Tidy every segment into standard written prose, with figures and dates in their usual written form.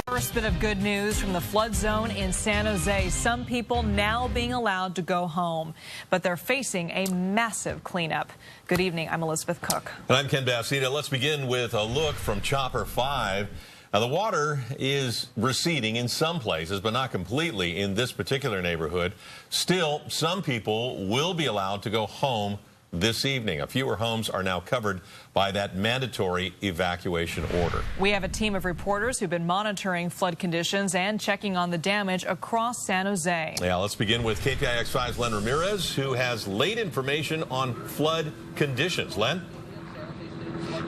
First bit of good news from the flood zone in San Jose. Some people now being allowed to go home, but they're facing a massive cleanup. Good evening. I'm Elizabeth Cook. And I'm Ken Bassita. Let's begin with a look from Chopper 5. Now, the water is receding in some places, but not completely in this particular neighborhood. Still, some people will be allowed to go home this evening. A fewer homes are now covered by that mandatory evacuation order. We have a team of reporters who've been monitoring flood conditions and checking on the damage across San Jose. Yeah, let's begin with KPIX5's Len Ramirez, who has late information on flood conditions. Len?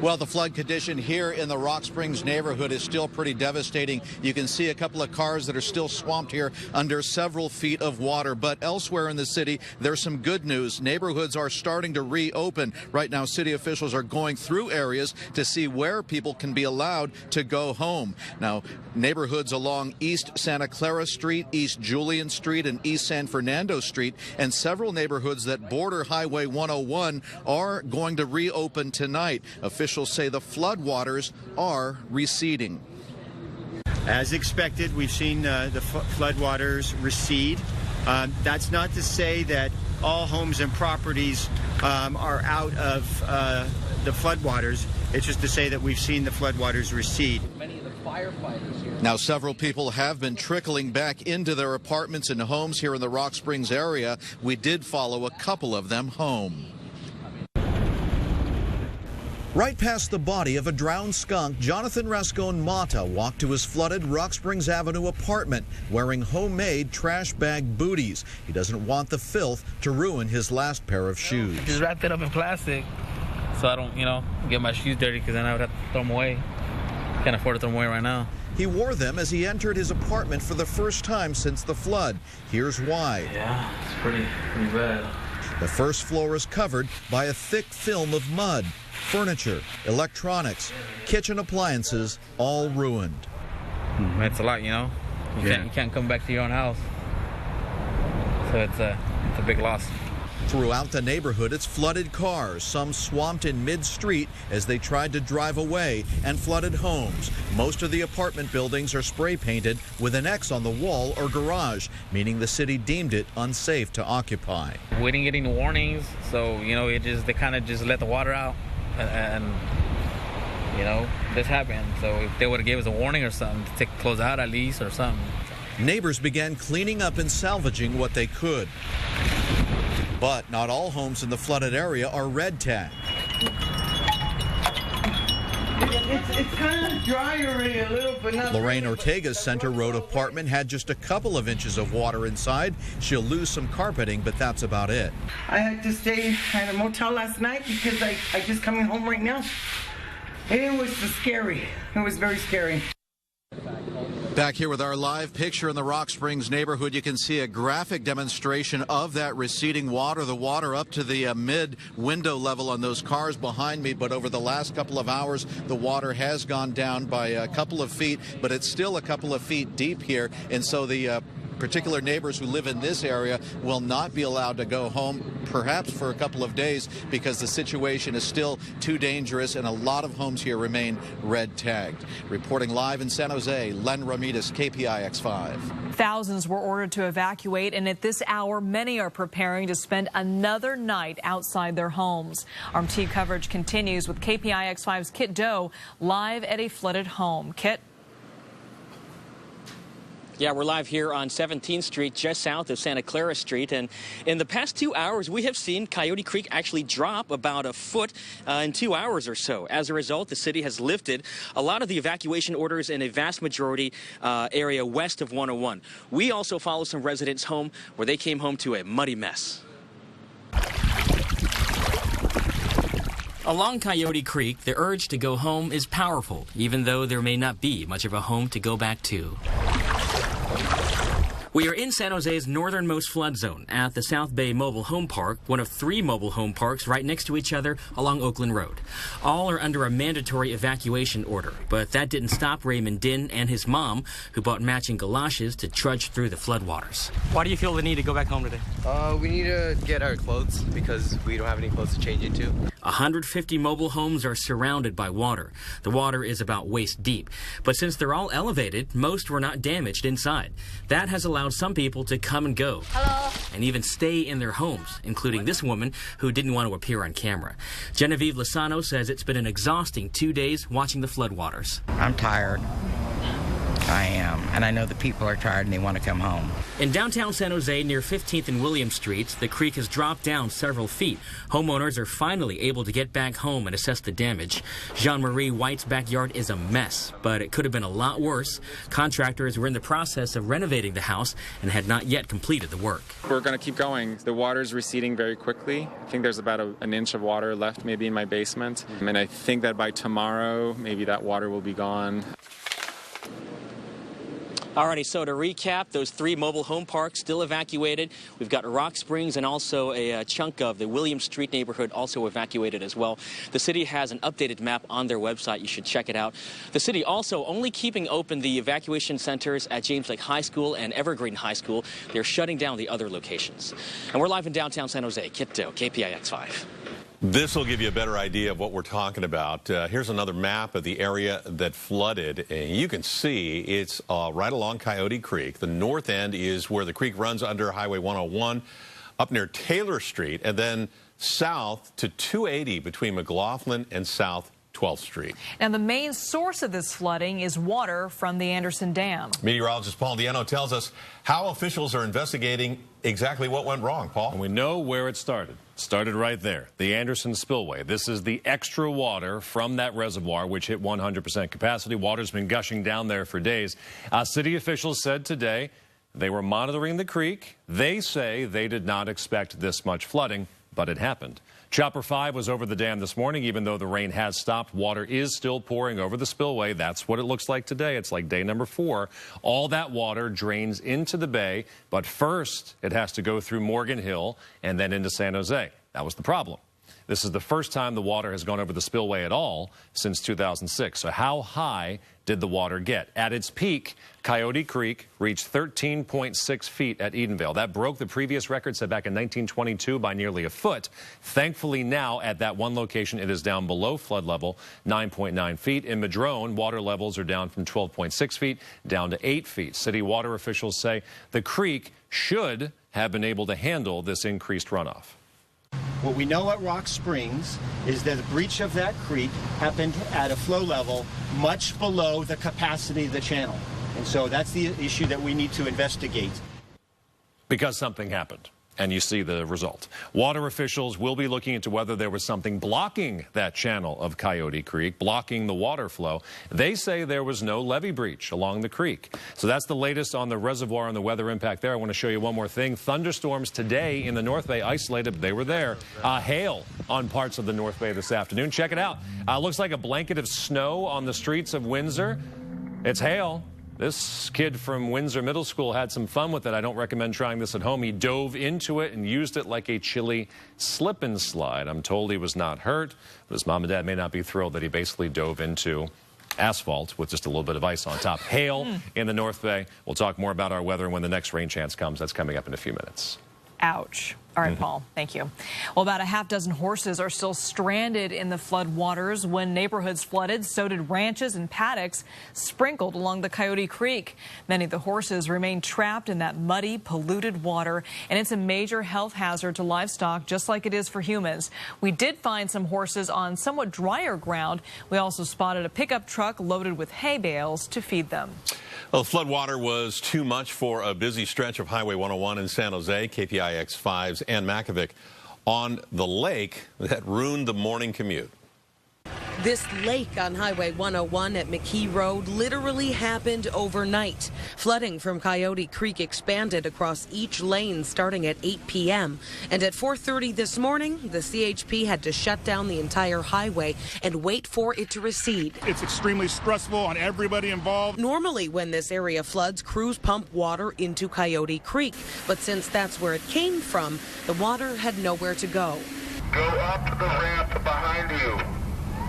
Well, the flood condition here in the Rock Springs neighborhood is still pretty devastating. You can see a couple of cars that are still swamped here under several feet of water. But elsewhere in the city, there's some good news. Neighborhoods are starting to reopen. Right now, city officials are going through areas to see where people can be allowed to go home. Now, neighborhoods along East Santa Clara Street, East Julian Street, and East San Fernando Street, and several neighborhoods that border Highway 101 are going to reopen tonight. Officials say the floodwaters are receding. As expected, we've seen the floodwaters recede. That's not to say that all homes and properties are out of the floodwaters. It's just to say that we've seen the floodwaters recede. Many of the firefighters here. Now, several people have been trickling back into their apartments and homes here in the Rock Springs area. We did follow a couple of them home. Right past the body of a drowned skunk, Jonathan Rascon Mata walked to his flooded Rock Springs Avenue apartment wearing homemade trash bag booties. He doesn't want the filth to ruin his last pair of shoes. Just wrapped it up in plastic so I don't, get my shoes dirty because then I would have to throw them away. Can't afford to throw them away right now. He wore them as he entered his apartment for the first time since the flood. Here's why. Yeah, it's pretty bad. The first floor is covered by a thick film of mud. Furniture, electronics, kitchen appliances, all ruined. It's a lot, You can't come back to your own house. So it's a big loss. Throughout the neighborhood, it's flooded cars, some swamped in mid-street as they tried to drive away, and flooded homes. Most of the apartment buildings are spray painted with an X on the wall or garage, meaning the city deemed it unsafe to occupy. We didn't get any warnings, so, they kind of just let the water out. And this happened. So if they would have gave us a warning or something to close out at least or something. Neighbors began cleaning up and salvaging what they could. But not all homes in the flooded area are red tagged. It's kind of dry already a little, but not. Lorraine Ortega's Center Road apartment had just a couple of inches of water inside. She'll lose some carpeting, but that's about it. I had to stay at a motel last night because I just coming home right now. It was scary. It was very scary. Back here with our live picture in the Rock Springs neighborhood, you can see a graphic demonstration of that receding water. The water up to the mid-window level on those cars behind me, but over the last couple of hours, the water has gone down by a couple of feet, but it's still a couple of feet deep here, and so the particular neighbors who live in this area will not be allowed to go home, perhaps for a couple of days, because the situation is still too dangerous and a lot of homes here remain red tagged. Reporting live in San Jose, Len Ramirez, KPIX5. Thousands were ordered to evacuate, and at this hour, many are preparing to spend another night outside their homes. RMT coverage continues with KPIX5's Kit Doe live at a flooded home. Kit? Yeah, we're live here on 17th Street, just south of Santa Clara Street. And in the past 2 hours, we have seen Coyote Creek actually drop about a foot in 2 hours or so. As a result, the city has lifted a lot of the evacuation orders in a vast majority area west of 101. We also follow some residents home where they came home to a muddy mess. Along Coyote Creek, the urge to go home is powerful, even though there may not be much of a home to go back to. We are in San Jose's northernmost flood zone at the South Bay Mobile Home Park, one of 3 mobile home parks right next to each other along Oakland Road. All are under a mandatory evacuation order, but that didn't stop Raymond Din and his mom, who bought matching galoshes to trudge through the floodwaters. Why do you feel the need to go back home today? We need to get our clothes because we don't have any clothes to change into. 150 mobile homes are surrounded by water. The water is about waist deep, but since they're all elevated, most were not damaged inside. That has allowed some people to come and go. Hello. And even stay in their homes, including this woman who didn't want to appear on camera. Genevieve Lozano says it's been an exhausting 2 days watching the floodwaters. I'm tired. I am. And I know the people are tired and they want to come home. In downtown San Jose near 15th and William Streets, the creek has dropped down several feet. Homeowners are finally able to get back home and assess the damage. Jean-Marie White's backyard is a mess, but it could have been a lot worse. Contractors were in the process of renovating the house and had not yet completed the work. We're going to keep going. The water's receding very quickly. I think there's about an inch of water left maybe in my basement. And I think that by tomorrow, maybe that water will be gone. Alrighty, so to recap, those 3 mobile home parks still evacuated. We've got Rock Springs and also a chunk of the William Street neighborhood also evacuated as well. The city has an updated map on their website. You should check it out. The city also only keeping open the evacuation centers at James Lake High School and Evergreen High School. They're shutting down the other locations. And we're live in downtown San Jose. Kit Doe, KPIX 5. This will give you a better idea of what we're talking about. Here's another map of the area that flooded. You can see it's right along Coyote Creek. The north end is where the creek runs under Highway 101 up near Taylor Street, and then south to 280 between McLaughlin and South 12th Street. And the main source of this flooding is water from the Anderson Dam. Meteorologist Paul Diano tells us how officials are investigating exactly what went wrong. Paul? And we know where it started. Started right there, the Anderson spillway. This is the extra water from that reservoir, which hit 100% capacity. Water's been gushing down there for days. City officials said today they were monitoring the creek. They say they did not expect this much flooding, but it happened. Chopper 5 was over the dam this morning. Even though the rain has stopped, water is still pouring over the spillway. That's what it looks like today. It's like day number 4. All that water drains into the bay, but first it has to go through Morgan Hill and then into San Jose. That was the problem. This is the first time the water has gone over the spillway at all since 2006. So how high did the water get? At its peak, Coyote Creek reached 13.6 feet at Edenvale. That broke the previous record set back in 1922 by nearly a foot. Thankfully now at that one location it is down below flood level, 9.9 feet. In Madrone, water levels are down from 12.6 feet down to 8 feet. City water officials say the creek should have been able to handle this increased runoff. What we know at Rock Springs is that the breach of that creek happened at a flow level much below the capacity of the channel. And so that's the issue that we need to investigate. Because something happened. And you see the result. Water officials will be looking into whether there was something blocking that channel of Coyote Creek, blocking the water flow. They say there was no levee breach along the creek. So that's the latest on the reservoir and the weather impact there. I want to show you one more thing. Thunderstorms today in the North Bay, isolated, they were there. Hail on parts of the North Bay this afternoon. Check it out. Looks like a blanket of snow on the streets of Windsor. It's hail. This kid from Windsor Middle School had some fun with it. I don't recommend trying this at home. He dove into it and used it like a chilly slip and slide. I'm told he was not hurt, but his mom and dad may not be thrilled that he basically dove into asphalt with just a little bit of ice on top. Hail in the North Bay. We'll talk more about our weather and when the next rain chance comes. That's coming up in a few minutes. Ouch. All right, Paul, thank you. Well, about a half dozen horses are still stranded in the flood waters. When neighborhoods flooded, so did ranches and paddocks sprinkled along the Coyote Creek. Many of the horses remain trapped in that muddy, polluted water, and it's a major health hazard to livestock, just like it is for humans. We did find some horses on somewhat drier ground. We also spotted a pickup truck loaded with hay bales to feed them. Well, the floodwater was too much for a busy stretch of Highway 101 in San Jose. KPIX 5's Ann Makovic on the lake that ruined the morning commute. This lake on Highway 101 at McKee Road literally happened overnight. Flooding from Coyote Creek expanded across each lane starting at 8 p.m. And at 4:30 this morning, the CHP had to shut down the entire highway and wait for it to recede. It's extremely stressful on everybody involved. Normally, when this area floods, crews pump water into Coyote Creek. But since that's where it came from, the water had nowhere to go. Go up the ramp behind you.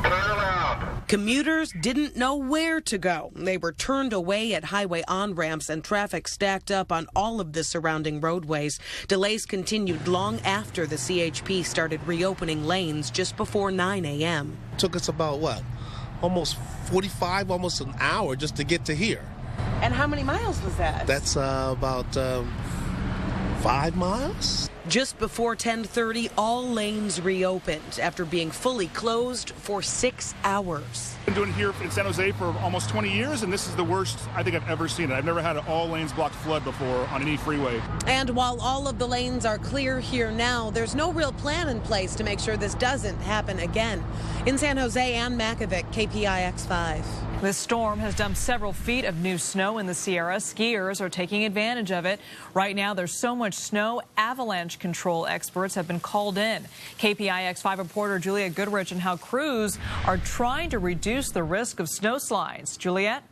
Turn around. Commuters didn't know where to go. They were turned away at highway on-ramps and traffic stacked up on all of the surrounding roadways. Delays continued long after the CHP started reopening lanes just before 9 a.m. It took us about, almost 45, almost an hour just to get to here. And how many miles was that? That's about 5 miles. Just before 10:30, all lanes reopened after being fully closed for 6 hours. I've been doing here in San Jose for almost 20 years, and this is the worst I think I've ever seen it. I've never had an all lanes blocked flood before on any freeway. And while all of the lanes are clear here now, there's no real plan in place to make sure this doesn't happen again. In San Jose, Ann Makovic, KPIX5. This storm has dumped several feet of new snow in the Sierra. Skiers are taking advantage of it. Right now, there's so much snow, avalanche control experts have been called in. KPIX5 reporter Juliet Goodrich and how crews are trying to reduce the risk of snowslides. Juliet?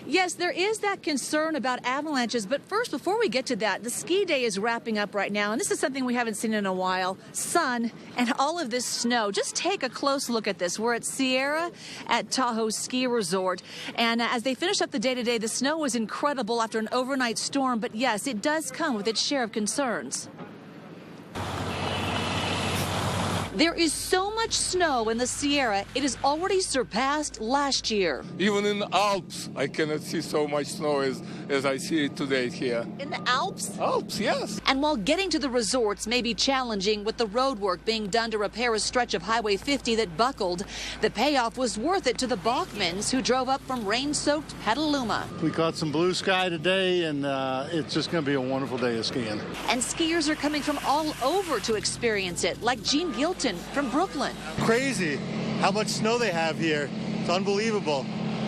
Yes, there is that concern about avalanches, but first, before we get to that, the ski day is wrapping up right now, and this is something we haven't seen in a while. Sun and all of this snow. Just take a close look at this. We're at Sierra at Tahoe Ski Resort, and as they finish up the day today, the snow was incredible after an overnight storm, but yes, it does come with its share of concerns. There is so much snow in the Sierra, it has already surpassed last year. Even in the Alps, I cannot see so much snow as I see it today here. In the Alps? Alps, yes. And while getting to the resorts may be challenging with the road work being done to repair a stretch of Highway 50 that buckled, the payoff was worth it to the Bachmans who drove up from rain-soaked Petaluma. We caught some blue sky today, and it's just going to be a wonderful day of skiing. And skiers are coming from all over to experience it, like Gene Gilton from Brooklyn. Crazy how much snow they have here. It's unbelievable.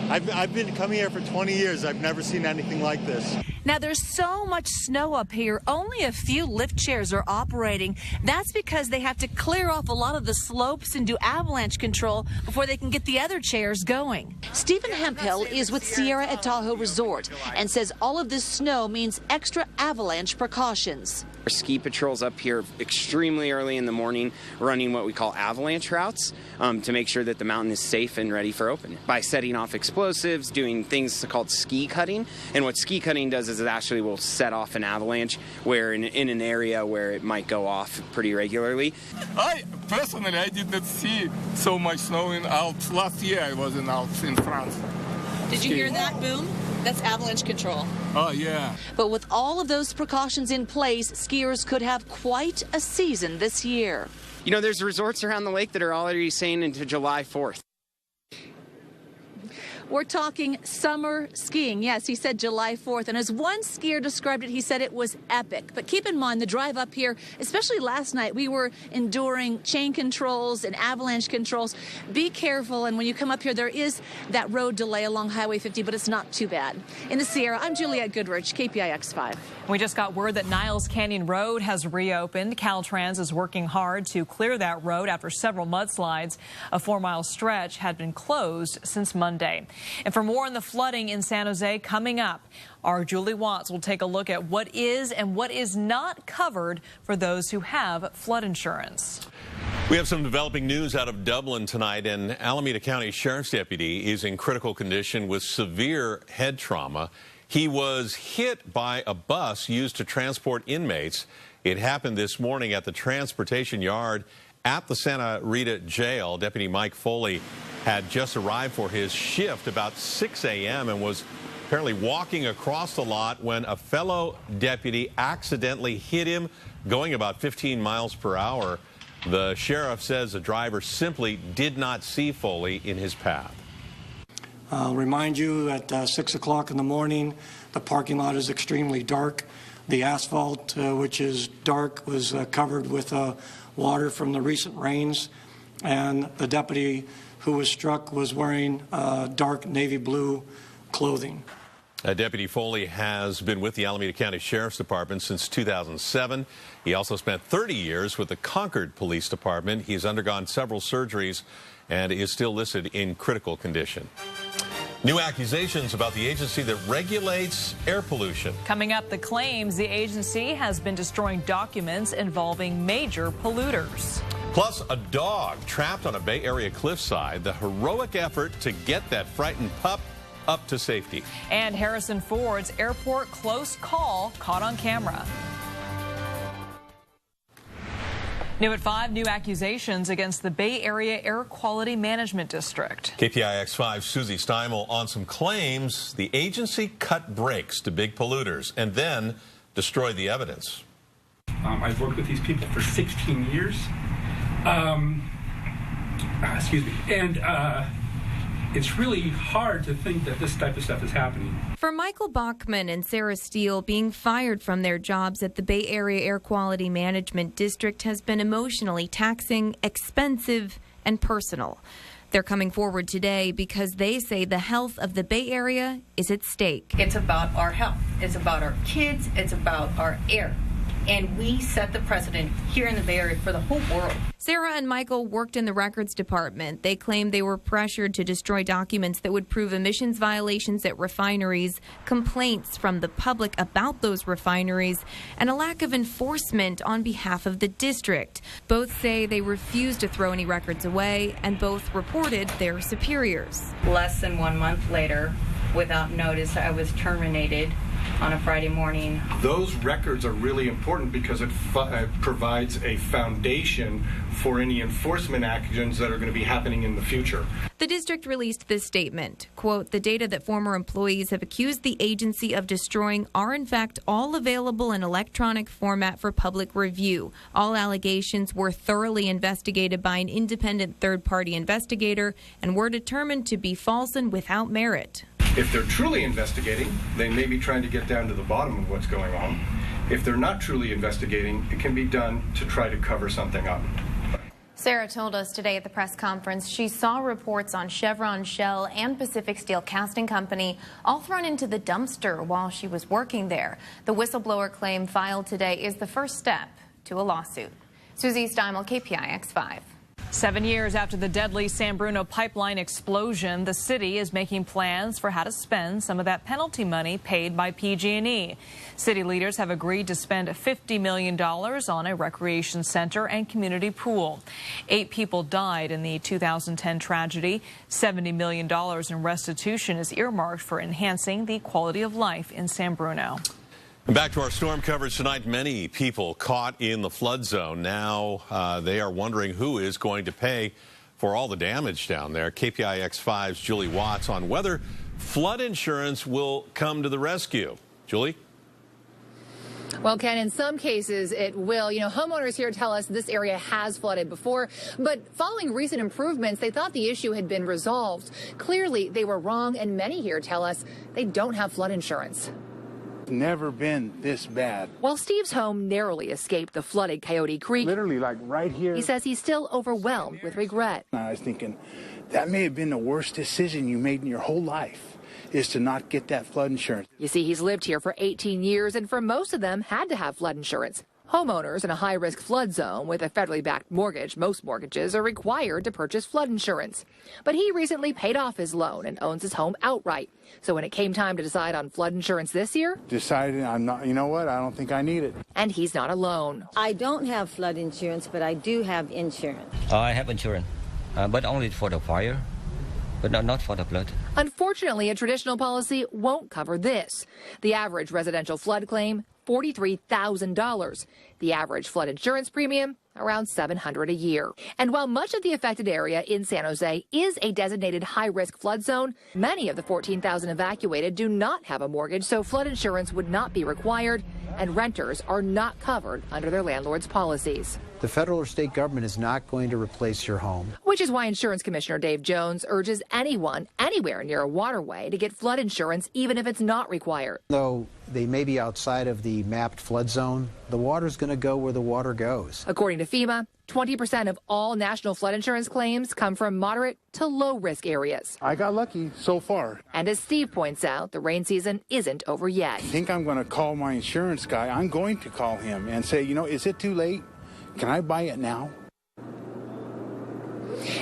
I've been coming here for 20 years. I've never seen anything like this. Now, there's so much snow up here, only a few lift chairs are operating. That's because they have to clear off a lot of the slopes and do avalanche control before they can get the other chairs going. Stephen Hemphill is with Sierra at Tahoe Resort and says all of this snow means extra avalanche precautions. Our ski patrols up here extremely early in the morning running what we call avalanche routes to make sure that the mountain is safe and ready for opening. By setting off explosives, doing things called ski cutting. And what ski cutting does is it actually will set off an avalanche where in an area where it might go off pretty regularly. I did not see so much snow in Alps. Last year I was in Alps in France. Did you hear that boom? That's avalanche control. Oh, yeah. But with all of those precautions in place, skiers could have quite a season this year. You know, there's resorts around the lake that are already saying into July 4th. We're talking summer skiing. Yes, he said July 4th. And as one skier described it, he said it was epic. But keep in mind, the drive up here, especially last night, we were enduring chain controls and avalanche controls. Be careful. And when you come up here, there is that road delay along Highway 50, but it's not too bad. In the Sierra, I'm Juliet Goodrich, KPIX5. We just got word that Niles Canyon Road has reopened. Caltrans is working hard to clear that road after several mudslides. A 4-mile stretch had been closed since Monday. And for more on the flooding in San Jose coming up, our Julie Watts will take a look at what is and what is not covered for those who have flood insurance. We have some developing news out of Dublin tonight. An Alameda County Sheriff's deputy is in critical condition with severe head trauma. He was hit by a bus used to transport inmates. It happened this morning at the transportation yard at the Santa Rita jail. Deputy Mike Foley had just arrived for his shift about 6 a.m. and was apparently walking across the lot when a fellow deputy accidentally hit him going about 15 miles per hour. The sheriff says the driver simply did not see Foley in his path. I'll remind you at 6 o'clock in the morning, the parking lot is extremely dark. The asphalt, which is dark, was covered with water from the recent rains. and the deputy who was struck was wearing dark navy blue clothing. Deputy Foley has been with the Alameda County Sheriff's Department since 2007. He also spent 30 years with the Concord Police Department. He's undergone several surgeries and is still listed in critical condition. New accusations about the agency that regulates air pollution. Coming up, the claims the agency has been destroying documents involving major polluters. Plus, a dog trapped on a Bay Area cliffside, the heroic effort to get that frightened pup up to safety. And Harrison Ford's airport close call caught on camera. New at 5, new accusations against the Bay Area Air Quality Management District. KPIX5's Susie Steimel on some claims the agency cut brakes to big polluters and then destroyed the evidence. I've worked with these people for 16 years. Excuse me. And it's really hard to think that this type of stuff is happening. For Michael Bachman and Sarah Steele, being fired from their jobs at the Bay Area Air Quality Management District has been emotionally taxing, expensive, and personal. They're coming forward today because they say the health of the Bay Area is at stake. It's about our health. It's about our kids. It's about our air. And we set the precedent here in the Bay Area for the whole world. Sarah and Michael worked in the records department. They claimed they were pressured to destroy documents that would prove emissions violations at refineries, complaints from the public about those refineries, and a lack of enforcement on behalf of the district. Both say they refused to throw any records away, and both reported their superiors. Less than 1 month later, without notice, I was terminated on a Friday morning. Those records are really important because it provides a foundation for any enforcement actions that are going to be happening in the future. The district released this statement, quote, "The data that former employees have accused the agency of destroying are in fact all available in electronic format for public review. All allegations were thoroughly investigated by an independent third-party investigator and were determined to be false and without merit." If they're truly investigating, they may be trying to get down to the bottom of what's going on. If they're not truly investigating, it can be done to try to cover something up. Sarah told us today at the press conference she saw reports on Chevron, Shell, and Pacific Steel Casting Company all thrown into the dumpster while she was working there. The whistleblower claim filed today is the first step to a lawsuit. Susie Steimel, KPIX5. 7 years after the deadly San Bruno pipeline explosion, the city is making plans for how to spend some of that penalty money paid by PG&E. City leaders have agreed to spend $50 million on a recreation center and community pool. 8 people died in the 2010 tragedy. $70 million in restitution is earmarked for enhancing the quality of life in San Bruno. And back to our storm coverage tonight. Many people caught in the flood zone. Now they are wondering who is going to pay for all the damage down there. KPIX5's Julie Watts on whether flood insurance will come to the rescue. Julie? Well, Ken, in some cases it will. You know, homeowners here tell us this area has flooded before, but following recent improvements, they thought the issue had been resolved. Clearly, they were wrong, and many here tell us they don't have flood insurance. Never been this bad. While Steve's home narrowly escaped the flooded Coyote Creek, literally like right here, he says he's still overwhelmed with regret. I was thinking that may have been the worst decision you made in your whole life, is to not get that flood insurance. You see, he's lived here for 18 years, and for most of them had to have flood insurance. Homeowners in a high-risk flood zone with a federally backed mortgage, most mortgages are required to purchase flood insurance. But he recently paid off his loan and owns his home outright. So when it came time to decide on flood insurance this year, decided I'm not, you know what, I don't think I need it. And he's not alone. I don't have flood insurance, but I do have insurance. I have insurance, but only for the fire, but not for the flood. Unfortunately, a traditional policy won't cover this. The average residential flood claim, $43,000. The average flood insurance premium, around $700 a year. And while much of the affected area in San Jose is a designated high-risk flood zone, many of the 14,000 evacuated do not have a mortgage, so flood insurance would not be required, and renters are not covered under their landlord's policies. The federal or state government is not going to replace your home. Which is why Insurance Commissioner Dave Jones urges anyone, anywhere near a waterway, to get flood insurance, even if it's not required. Though they may be outside of the mapped flood zone, the water's going to go where the water goes. According to FEMA, 20% of all national flood insurance claims come from moderate to low risk areas. I got lucky so far. And as Steve points out, the rain season isn't over yet. I think I'm going to call my insurance guy. I'm going to call him and say, you know, is it too late? Can I buy it now?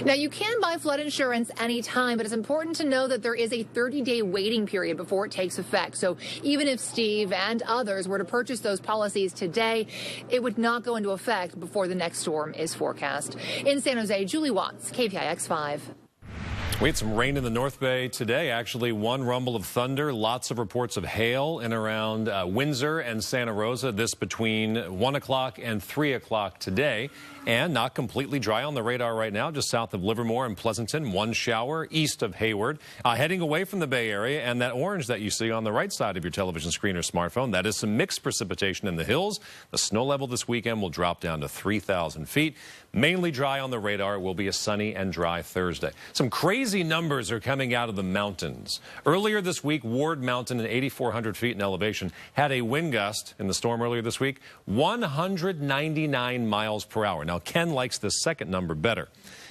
Now, you can buy flood insurance anytime, but it's important to know that there is a 30-day waiting period before it takes effect. So even if Steve and others were to purchase those policies today, it would not go into effect before the next storm is forecast. In San Jose, Julie Watts, KPIX 5. We had some rain in the North Bay today, actually. One rumble of thunder, lots of reports of hail in around Windsor and Santa Rosa. This between 1 o'clock and 3 o'clock today. And not completely dry on the radar right now, just south of Livermore and Pleasanton. One shower east of Hayward. Heading away from the Bay Area, and that orange that you see on the right side of your television screen or smartphone, that is some mixed precipitation in the hills. The snow level this weekend will drop down to 3,000 feet. Mainly dry on the radar. It will be a sunny and dry Thursday. Some crazy numbers are coming out of the mountains. Earlier this week, Ward Mountain at 8,400 feet in elevation had a wind gust in the storm earlier this week, 199 miles per hour. Now, Ken likes this second number better.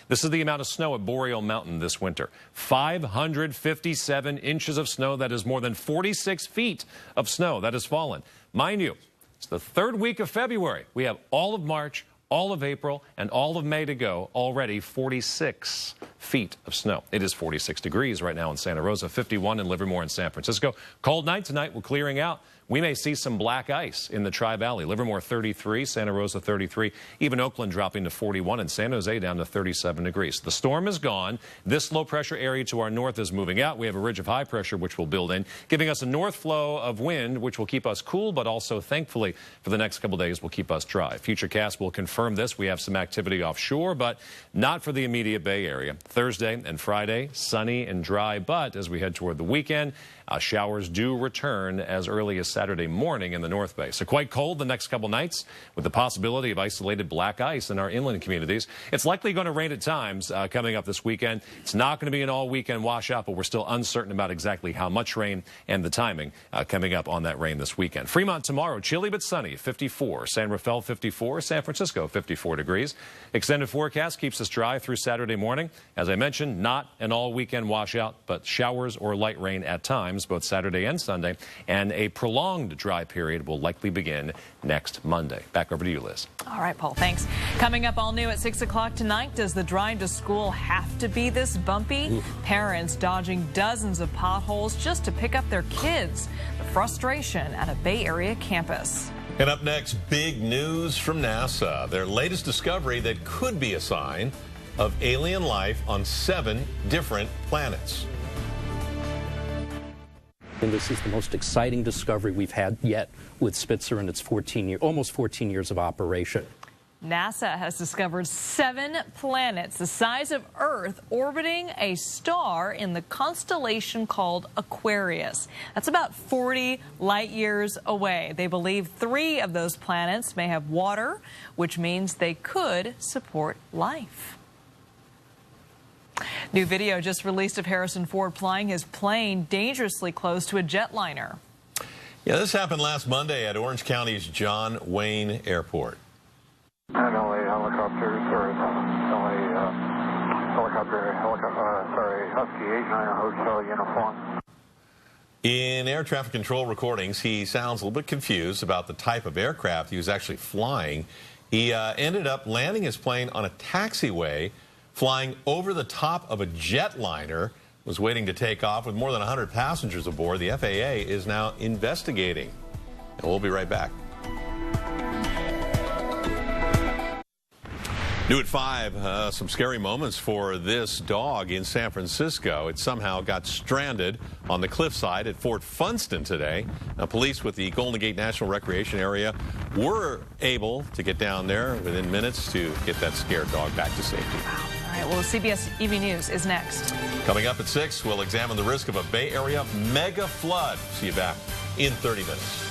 This is the amount of snow at Boreal Mountain this winter. 557 inches of snow. That is more than 46 feet of snow that has fallen. Mind you, it's the third week of February. We have all of March, all of April, and all of May to go. Already 46 feet of snow. It is 46 degrees right now in Santa Rosa, 51 in Livermore and San Francisco. Cold night tonight. We're clearing out. We may see some black ice in the Tri-Valley. Livermore 33, Santa Rosa 33, even Oakland dropping to 41, and San Jose down to 37 degrees. The storm is gone. This low pressure area to our north is moving out. We have a ridge of high pressure which will build in, giving us a north flow of wind which will keep us cool, but also thankfully for the next couple days will keep us dry. Futurecast will confirm this. We have some activity offshore, but not for the immediate Bay Area. Thursday and Friday, sunny and dry, but as we head toward the weekend, showers do return as early as Saturday morning in the North Bay. So quite cold the next couple nights with the possibility of isolated black ice in our inland communities. It's likely going to rain at times coming up this weekend. It's not going to be an all-weekend washout, but we're still uncertain about exactly how much rain and the timing coming up on that rain this weekend. Fremont tomorrow, chilly but sunny, 54. San Rafael, 54. San Francisco, 54 degrees. Extended forecast keeps us dry through Saturday morning. As I mentioned, not an all-weekend washout, but showers or light rain at times, both Saturday and Sunday, and a prolonged dry period will likely begin next Monday. Back over to you, Liz. All right, Paul, thanks. Coming up all new at 6 o'clock tonight, does the drive to school have to be this bumpy? Oof. Parents dodging dozens of potholes just to pick up their kids. The frustration at a Bay Area campus. And up next, big news from NASA. Their latest discovery that could be a sign of alien life on 7 different planets. And this is the most exciting discovery we've had yet with Spitzer in its almost 14 years of operation. NASA has discovered 7 planets the size of Earth orbiting a star in the constellation called Aquarius. That's about 40 light years away. They believe 3 of those planets may have water, which means they could support life. New video just released of Harrison Ford flying his plane dangerously close to a jetliner. Yeah, this happened last Monday at Orange County's John Wayne Airport. And LA helicopter, sorry, Husky 89 Hotel Uniform. In air traffic control recordings, he sounds a little bit confused about the type of aircraft he was actually flying. He ended up landing his plane on a taxiway, flying over the top of a jetliner, was waiting to take off with more than 100 passengers aboard. The FAA is now investigating. And we'll be right back. New at 5, some scary moments for this dog in San Francisco. It somehow got stranded on the cliffside at Fort Funston today. Now, police with the Golden Gate National Recreation Area were able to get down there within minutes to get that scared dog back to safety. All right, well, CBS EV News is next. Coming up at 6, we'll examine the risk of a Bay Area mega flood. See you back in 30 minutes.